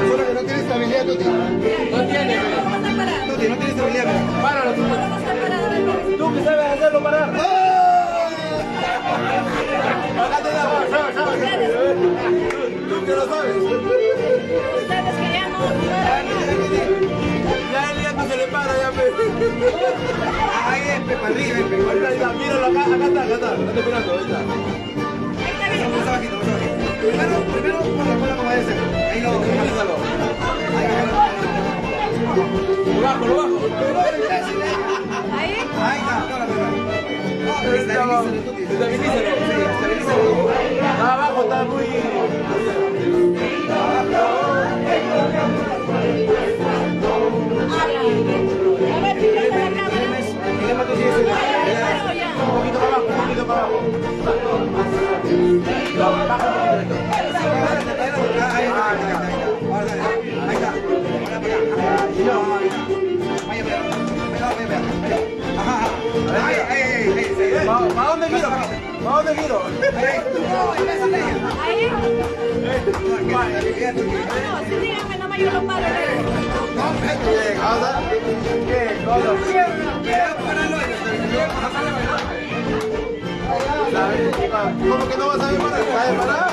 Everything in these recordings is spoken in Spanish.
Solo que no tiene estabilidad, Tuti. No tiene estabilidad. Páralo, tú. Tú que sabes hacerlo parar. Acá te da, tú que lo sabes. Ustedes queríamos. Ya el nieto se le para, ya me. Ahí es, para arriba, ahorita, míralo acá, acá está, está esperando, ahí está. Vamos abajito, vamos abajito. Primero, ponlo como debe ser. Ahí lo, analízalo. Lo bajo. Ahí. Ahí está, estabilízalo. Está abajo, está muy... Un poquito para abajo, Ahí está. ¿Para dónde giro? ¿Para dónde giro? Ahí. No, sí, dígame, no me ayudo los palos. ¿Cómo que no vas a ver parar? ¿Sabes parar?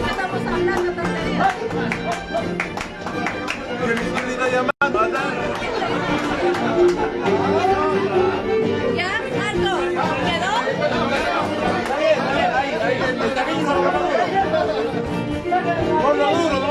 Estamos hablando tonterías. ¿Ya? ¿Algo? ¿Quedó? Ponlo duro, no.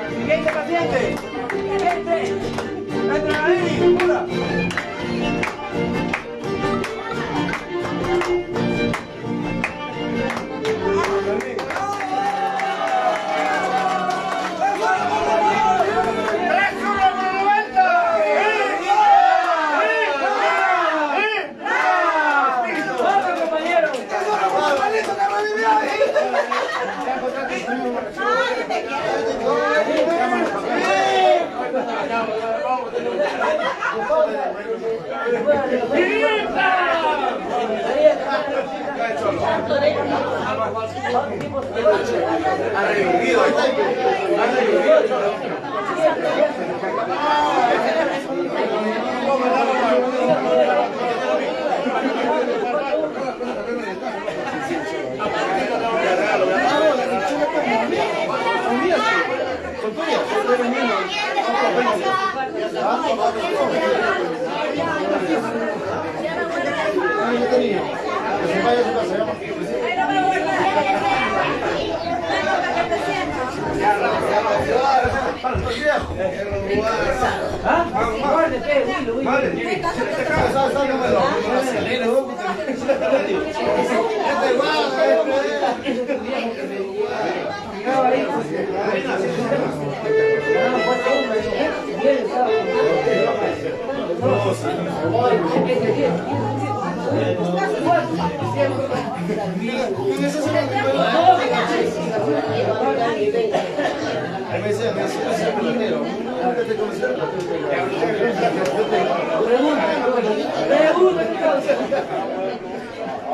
Siguiente paciente. Entra ahí, pura. Ha revivido,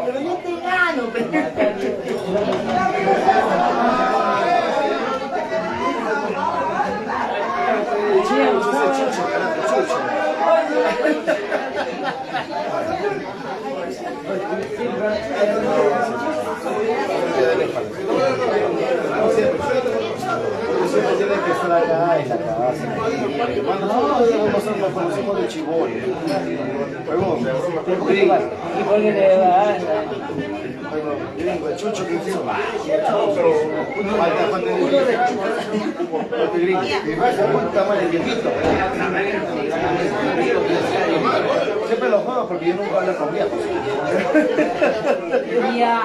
Pero yo te gano, Siempre tiene que estar acá en la casa. Cuando nosotros nos conocemos de chibol. ¿Y por qué le va? Gringo, el chucho que hicieron. Pero falta de gringo. Y va a ser un tamaño de viejito. Siempre lo juego porque yo nunca hablo con viejos. Ya.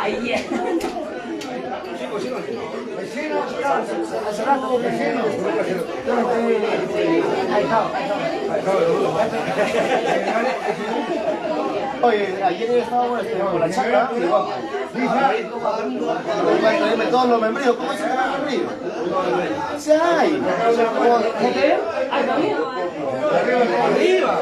Oye, ayer estábamos con la chacra y vamos. Traerme todos los membrillos. ¿Cómo se llama el membrillo? Sí hay. Arriba.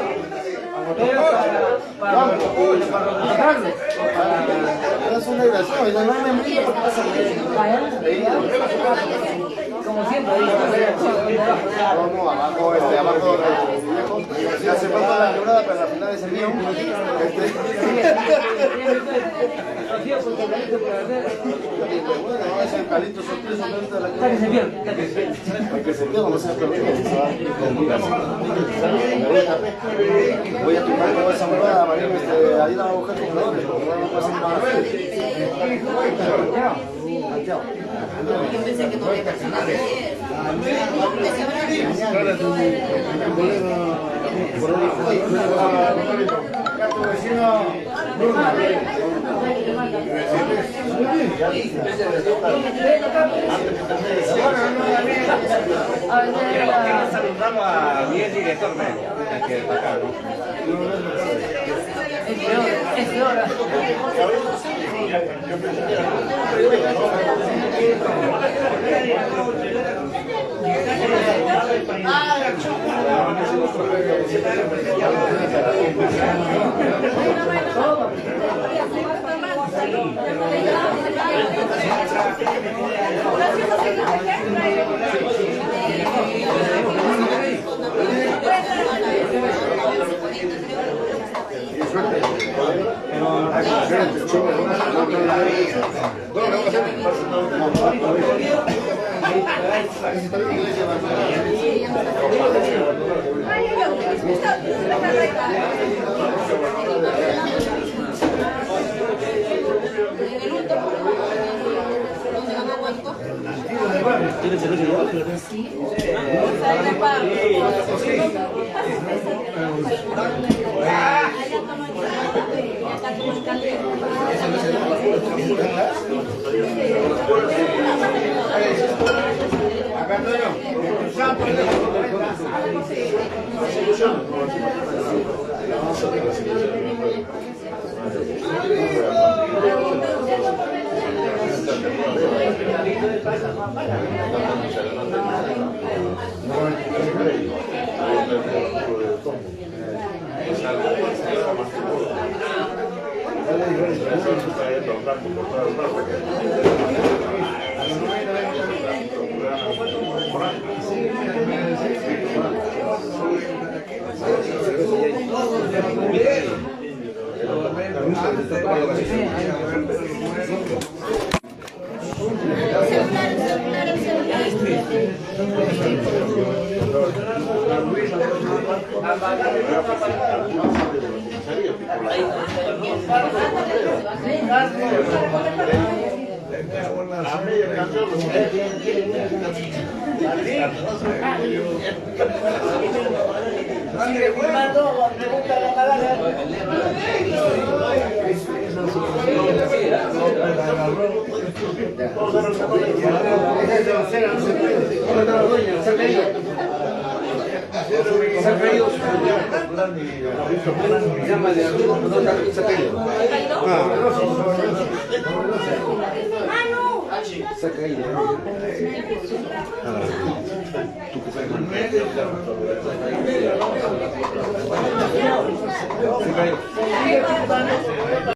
Es una diversión, no hay membrillo. Como siempre, Vamos abajo, abajo. Se hace falta la quebrada, pero al final es el mío. Es el calito sorpresa de la que se pierde. Que se pierde, no se pierde. Voy a tomar con esa huevada, María, ahí la mujer compradores, porque no puede ser nada. Yo pensé que no había personas de ayer. Saludamos a Miguel, director médico, que está acá, ¿no? Es peor. Se ha caído su llama de arriba, se ha caído. Se ha caído. Se ha caído.